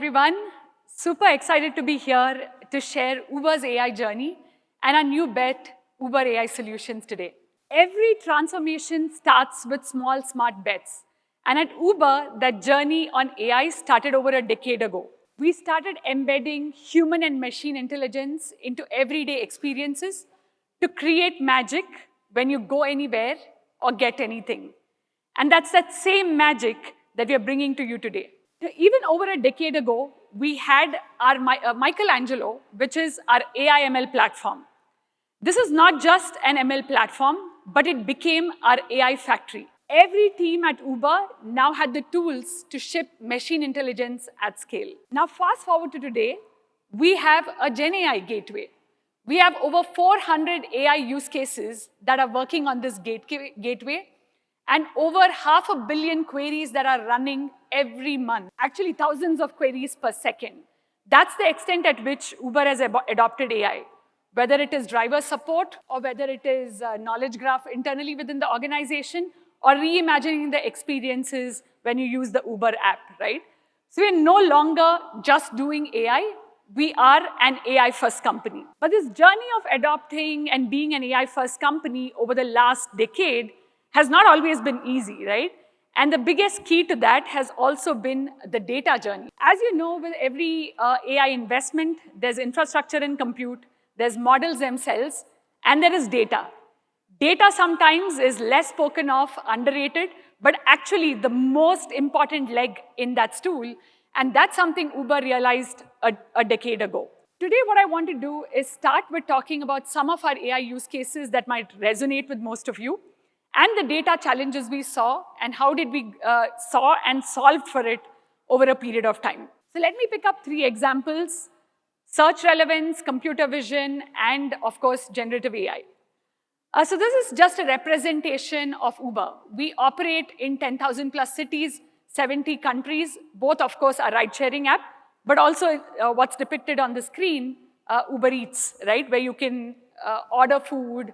everyone. Super excited to be here to share Uber's AI journey and our new bet, Uber AI Solutions today. Every transformation starts with small, smart bets. And at Uber, that journey on AI started over a decade ago. We started embedding human and machine intelligence into everyday experiences to create magic when you go anywhere or get anything. And that's that same magic that we are bringing to you today. Even over a decade ago, we had our Michelangelo, which is our AI ML platform. This is not just an ML platform, but it became our AI factory. Every team at Uber now had the tools to ship machine intelligence at scale. Now, fast forward to today, we have a Gen AI gateway. We have over 400 AI use cases that are working on this gateway, and over 500 million queries that are running every month. Actually, thousands of queries per second. That's the extent at which Uber has adopted AI. Whether it is driver support, or whether it is knowledge graph internally within the organization, or reimagining the experiences when you use the Uber app, right? So we're no longer just doing AI, we are an AI-first company. But this journey of adopting and being an AI-first company over the last decade has not always been easy, right? And the biggest key to that has also been the data journey. As you know, with every AI investment, there's infrastructure and compute, there's models themselves, and there is data. Data sometimes is less spoken of, underrated, but actually the most important leg in that stool, and that's something Uber realized a decade ago. Today, what I want to do is start with talking about some of our AI use cases that might resonate with most of you, and the data challenges we saw, and how did we saw and solved for it over a period of time. So let me pick up 3 examples: search relevance, computer vision, and of course, generative AI. So this is just a representation of Uber. We operate in 10,000 plus cities, 70 countries, both of course are ride-sharing app, but also what's depicted on the screen, Uber Eats, right? Where you can order food,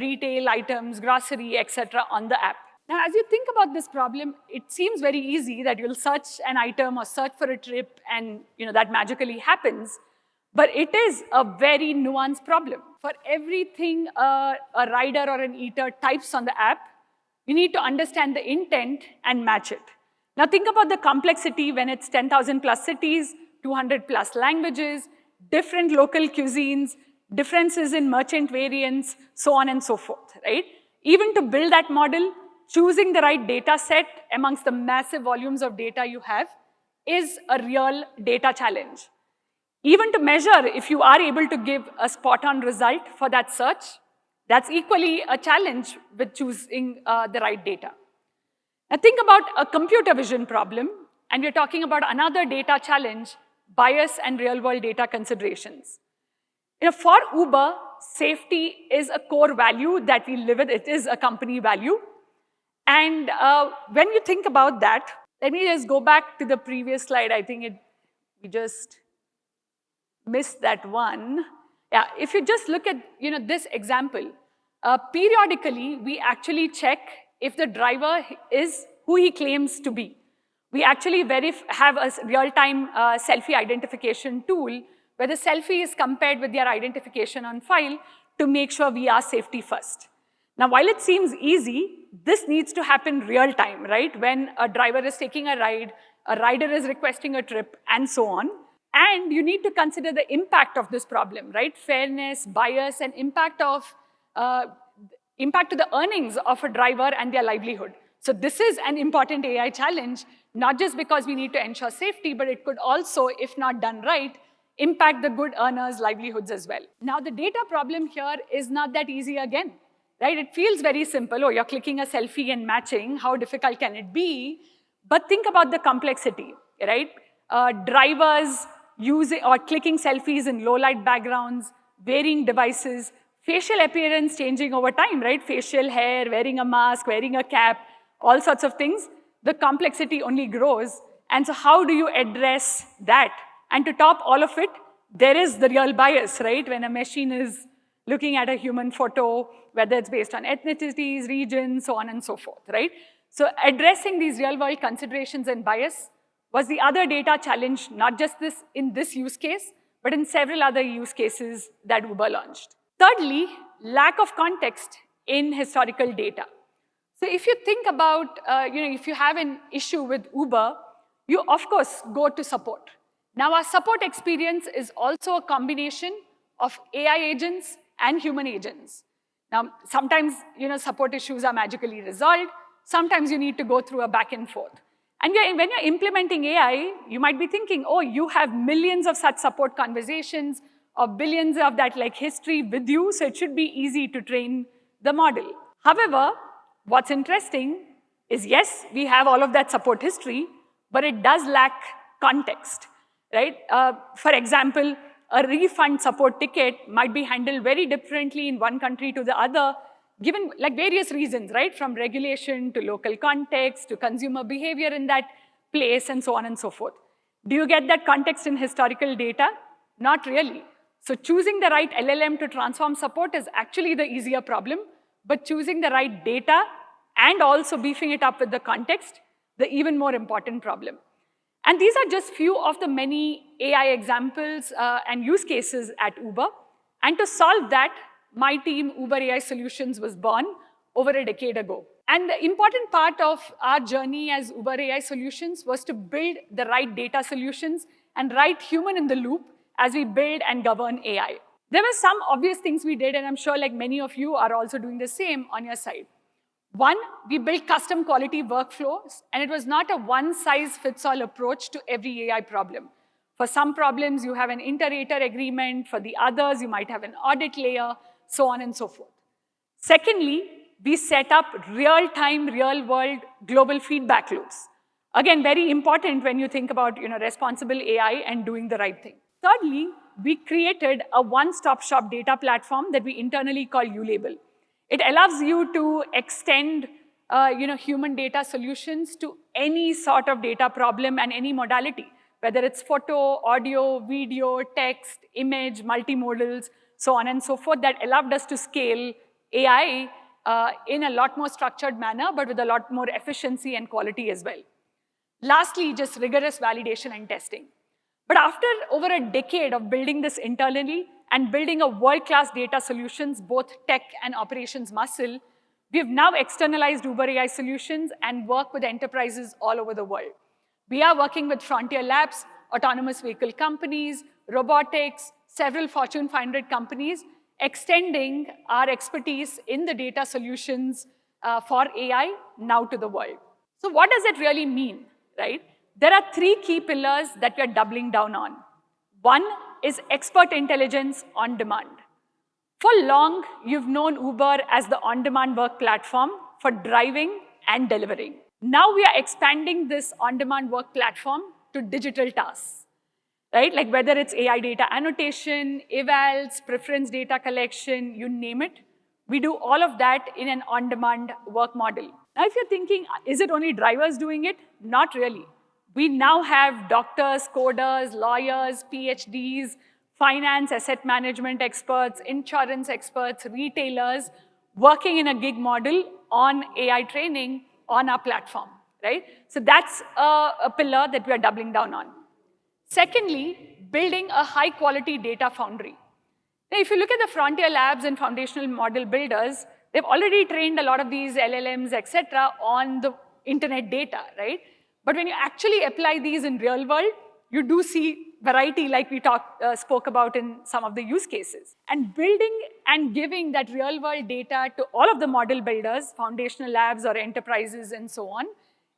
retail items, grocery, etc. on the app. Now, as you think about this problem, it seems very easy that you'll search an item or search for a trip and that magically happens. But it is a very nuanced problem. For everything a rider or an eater types on the app, you need to understand the intent and match it. Now think about the complexity when it's 10,000 plus cities, 200 plus languages, different local cuisines, differences in merchant variants, so on and so forth, right? Even to build that model, choosing the right data set amongst the massive volumes of data you have is a real data challenge. Even to measure if you are able to give a spot-on result for that search, that's equally a challenge with choosing the right data. Now think about a computer vision problem, and we're talking about another data challenge, bias and real-world data considerations. For Uber, safety is a core value that we live with. It is a company value. And when you think about that, let me just go back to the previous slide. I think we just missed that one. Yeah, if you just look at this example, periodically we actually check if the driver is who he claims to be. We actually have a real-time selfie identification tool where the selfie is compared with their identification on file to make sure we are safety first. Now, while it seems easy, this needs to happen real time, right? When a driver is taking a rider is requesting a trip, and so on. And you need to consider the impact of this problem, right? Fairness, bias, and impact to the earnings of a driver and their livelihood. So this is an important AI challenge, not just because we need to ensure safety, but it could also, if not done right, impact the good earners' livelihoods as well. Now, the data problem here is not that easy again, right? It feels very simple. Oh, you're clicking a selfie and matching. How difficult can it be? But think about the complexity, right? Drivers using or clicking selfies in low-light backgrounds, varying devices, facial appearance changing over time, right? Facial hair, wearing a mask, wearing a cap, all sorts of things. The complexity only grows. And so how do you address that? And to top all of it, there is the real bias, right? When a machine is looking at a human photo, whether it's based on ethnicities, regions, so on and so forth, right? So addressing these real-world considerations and bias was the other data challenge, not just in this use case, but in several other use cases that Uber launched. Thirdly, lack of context in historical data. So if you think about, if you have an issue with Uber, you of course go to support. Now our support experience is also a combination of AI agents and human agents. Now sometimes support issues are magically resolved, sometimes you need to go through a back and forth. And when you're implementing AI, you might be thinking, oh, you have millions of such support conversations or billions of that history with you, so it should be easy to train the model. However, what's interesting is, yes, we have all of that support history, but it does lack context, right? For example, a refund support ticket might be handled very differently in one country to the other, given various reasons, right? From regulation to local context to consumer behavior in that place and so on and so forth. Do you get that context in historical data? Not really. So choosing the right LLM to transform support is actually the easier problem, but choosing the right data and also beefing it up with the context, the even more important problem. And these are just few of the many AI examples and use cases at Uber. And to solve that, my team, Uber AI Solutions, was born over a decade ago. And the important part of our journey as Uber AI Solutions was to build the right data solutions and right human in the loop as we build and govern AI. There were some obvious things we did, and I'm sure many of you are also doing the same on your side. One, we built custom quality workflows, and it was not a one-size-fits-all approach to every AI problem. For some problems, you have an inter-rater agreement. For the others, you might have an audit layer, so on and so forth. Secondly, we set up real-time, real-world global feedback loops. Again, very important when you think about responsible AI and doing the right thing. Thirdly, we created a one-stop shop data platform that we internally call ULabel. It allows you to extend human data solutions to any sort of data problem and any modality, whether it's photo, audio, video, text, image, multimodals, so on and so forth, that allowed us to scale AI in a lot more structured manner, but with a lot more efficiency and quality as well. Lastly, just rigorous validation and testing. But after over a decade of building this internally and building a world-class data solutions, both tech and operations muscle, we have now externalized Uber AI Solutions and work with enterprises all over the world. We are working with Frontier Labs, autonomous vehicle companies, robotics, several Fortune 500 companies, extending our expertise in the data solutions for AI now to the world. So what does it really mean, right? There are three key pillars that we are doubling down on. One is expert intelligence on demand. For long, you've known Uber as the on-demand work platform for driving and delivering. Now we are expanding this on-demand work platform to digital tasks, right? Like whether it's AI data annotation, evals, preference data collection, you name it. We do all of that in an on-demand work model. Now, if you're thinking, is it only drivers doing it? Not really. We now have doctors, coders, lawyers, PhDs, finance, asset management experts, insurance experts, retailers working in a gig model on AI training on our platform, right? So that's a pillar that we are doubling down on. Secondly, building a high-quality data foundry. Now, if you look at the Frontier Labs and foundational model builders, they've already trained a lot of these LLMs, et cetera, on the internet data, right? But when you actually apply these in real world, you do see variety like we spoke about in some of the use cases. And building and giving that real world data to all of the model builders, foundational labs or enterprises and so on,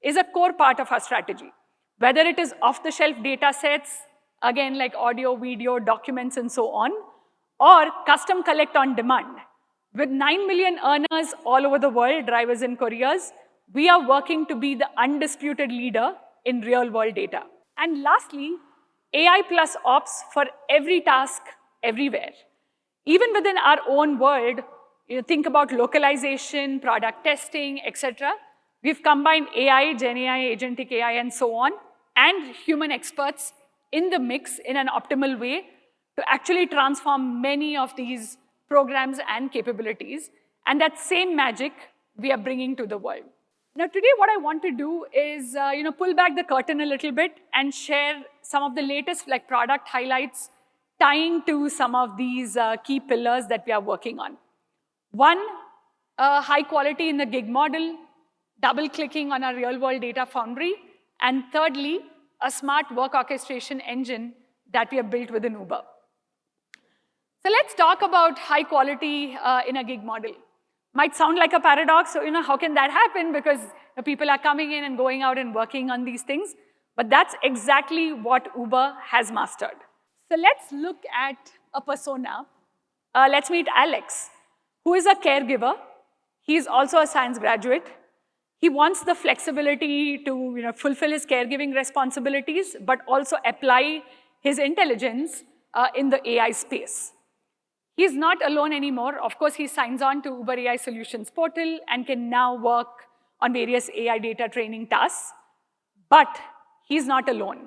is a core part of our strategy. Whether it is off-the-shelf data sets, again like audio, video, documents and so on, or custom collect on demand. With 9 million earners all over the world, drivers and couriers, we are working to be the undisputed leader in real-world data. And lastly, AI plus ops for every task, everywhere. Even within our own world, think about localization, product testing, etc. We've combined AI, GenAI, agentic AI, and so on, and human experts in the mix in an optimal way to actually transform many of these programs and capabilities. And that same magic we are bringing to the world. Now today what I want to do is pull back the curtain a little bit and share some of the latest product highlights tying to some of these key pillars that we are working on. One, high quality in the gig model, double clicking on our real world data foundry, and thirdly, a smart work orchestration engine that we have built within Uber. So let's talk about high quality in a gig model. Might sound like a paradox, so how can that happen? Because the people are coming in and going out and working on these things. But that's exactly what Uber has mastered. So let's look at a persona. Let's meet Alex, who is a caregiver. He's also a science graduate. He wants the flexibility to fulfill his caregiving responsibilities, but also apply his intelligence in the AI space. He's not alone anymore. Of course, he signs on to Uber AI Solutions portal and can now work on various AI data training tasks. But he's not alone.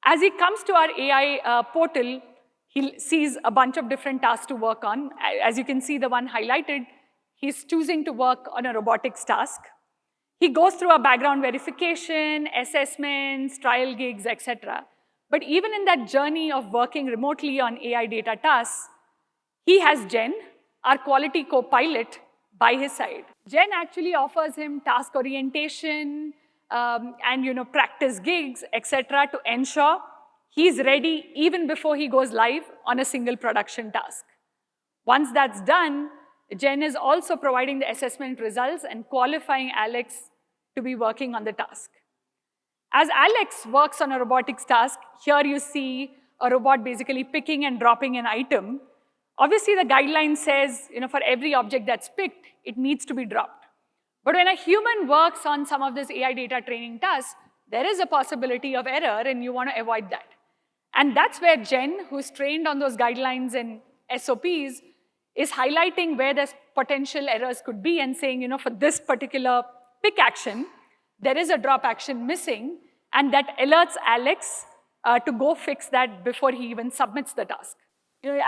As he comes to our AI portal, he sees a bunch of different tasks to work on. As you can see, the one highlighted, he's choosing to work on a robotics task. He goes through a background verification, assessments, trial gigs, etc. But even in that journey of working remotely on AI data tasks, he has Jen, our quality co-pilot, by his side. Jen actually offers him task orientation and practice gigs, etc., to ensure he's ready even before he goes live on a single production task. Once that's done, Jen is also providing the assessment results and qualifying Alex to be working on the task. As Alex works on a robotics task, here you see a robot basically picking and dropping an item. Obviously, the guideline says, for every object that's picked, it needs to be dropped. But when a human works on some of this AI data training tasks, there is a possibility of error, and you want to avoid that. And that's where Jen, who's trained on those guidelines and SOPs, is highlighting where there's potential errors could be and saying, for this particular pick action, there is a drop action missing, and that alerts Alex to go fix that before he even submits the task.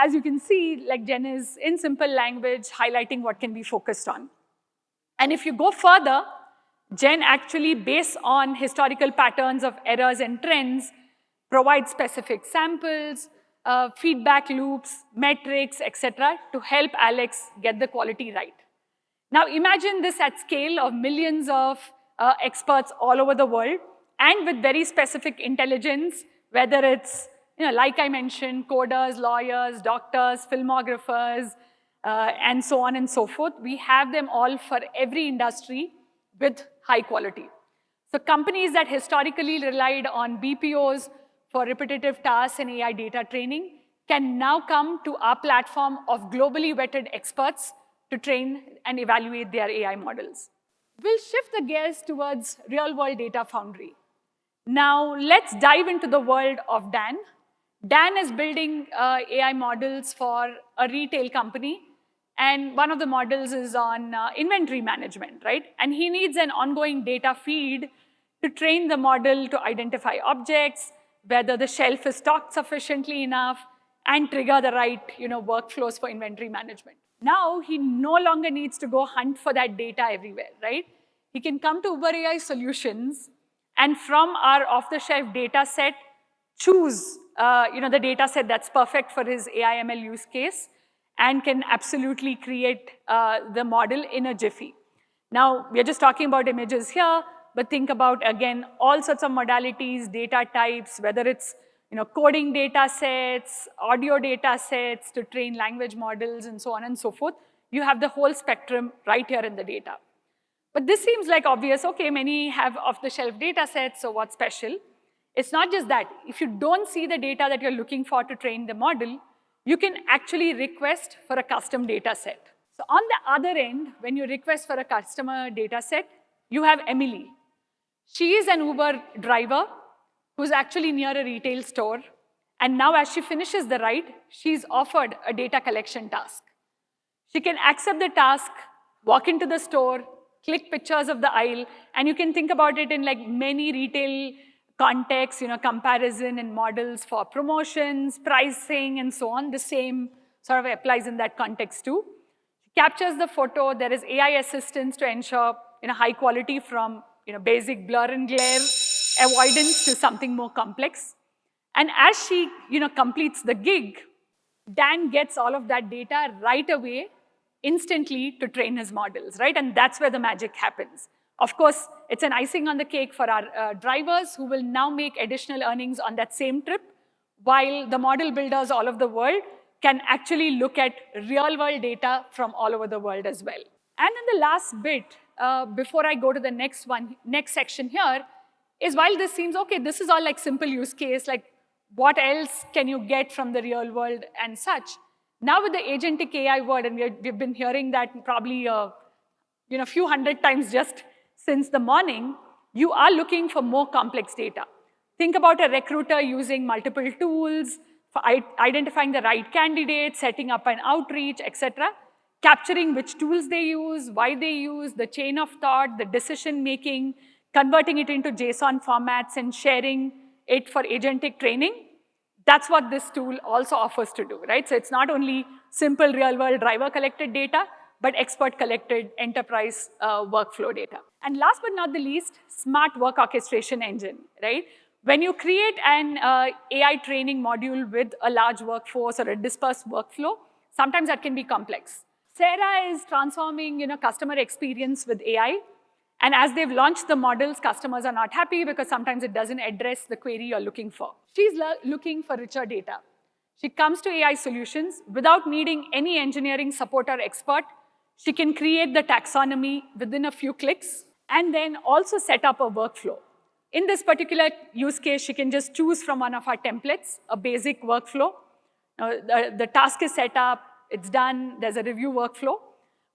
As you can see, Jen is in simple language highlighting what can be focused on. And if you go further, Jen actually, based on historical patterns of errors and trends, provides specific samples, feedback loops, metrics, etc., to help Alex get the quality right. Now imagine this at scale of millions of experts all over the world, and with very specific intelligence, whether it's like I mentioned, coders, lawyers, doctors, filmographers, and so on and so forth. We have them all for every industry with high quality. So companies that historically relied on BPOs for repetitive tasks and AI data training can now come to our platform of globally vetted experts to train and evaluate their AI models. We'll shift the gears towards real-world data foundry. Now, let's dive into the world of Dan. Dan is building AI models for a retail company, and one of the models is on inventory management, right? And he needs an ongoing data feed to train the model to identify objects, whether the shelf is stocked sufficiently enough, and trigger the right workflows for inventory management. Now, he no longer needs to go hunt for that data everywhere, right? He can come to Uber AI Solutions, and from our off-the-shelf data set, choose the data set that's perfect for his AI ML use case, and can absolutely create the model in a jiffy. Now, we're just talking about images here, but think about, again, all sorts of modalities, data types, whether it's coding data sets, audio data sets to train language models, and so on and so forth. You have the whole spectrum right here in the data. But this seems like obvious. Okay, many have off-the-shelf data sets, so what's special? It's not just that. If you don't see the data that you're looking for to train the model, you can actually request for a custom data set. So on the other end, when you request for a customer data set, you have Emily. She is an Uber driver who's actually near a retail store. And now as she finishes the ride, she's offered a data collection task. She can accept the task, walk into the store, click pictures of the aisle, and you can think about it in many retail contexts, comparison and models for promotions, pricing, and so on. The same sort of applies in that context too. She captures the photo. There is AI assistance to ensure high quality from basic blur and glare avoidance to something more complex. And as she completes the gig, Dan gets all of that data right away, instantly to train his models, right? And that's where the magic happens. Of course, it's an icing on the cake for our drivers who will now make additional earnings on that same trip, while the model builders all over the world can actually look at real-world data from all over the world as well. And then the last bit, before I go to the next section here, is while this seems, okay, this is all like simple use case, like what else can you get from the real world and such? Now with the agentic AI word, and we've been hearing that probably a few hundred times just since the morning, you are looking for more complex data. Think about a recruiter using multiple tools for identifying the right candidate, setting up an outreach, etc., capturing which tools they use, why they use, the chain of thought, the decision making, converting it into JSON formats and sharing it for agentic training. That's what this tool also offers to do, right? So it's not only simple real-world driver-collected data, but expert-collected enterprise workflow data. And last but not the least, smart work orchestration engine, right? When you create an AI training module with a large workforce or a dispersed workflow, sometimes that can be complex. Sarah is transforming customer experience with AI. And as they've launched the models, customers are not happy because sometimes it doesn't address the query you're looking for. She's looking for richer data. She comes to AI solutions without needing any engineering support or expert. She can create the taxonomy within a few clicks and then also set up a workflow. In this particular use case, she can just choose from one of our templates, a basic workflow. The task is set up, it's done, there's a review workflow.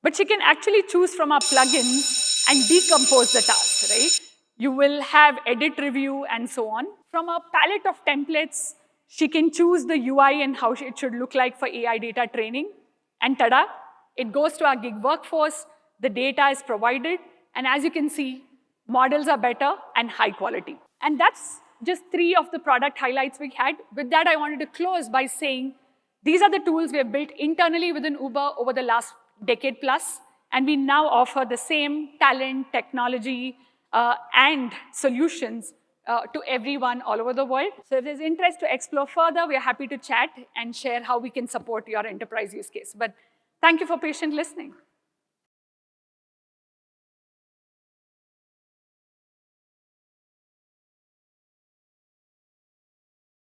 But she can actually choose from our plugins and decompose the task, right? You will have edit, review, and so on. From a palette of templates, she can choose the UI and how it should look like for AI data training. And tada, it goes to our gig workforce, the data is provided, and as you can see, models are better and high quality. And that's just 3 of the product highlights we had. With that, I wanted to close by saying, these are the tools we have built internally within Uber over the last decade plus, and we now offer the same talent, technology, and solutions to everyone all over the world. So if there's interest to explore further, we are happy to chat and share how we can support your enterprise use case. But thank you for patient listening.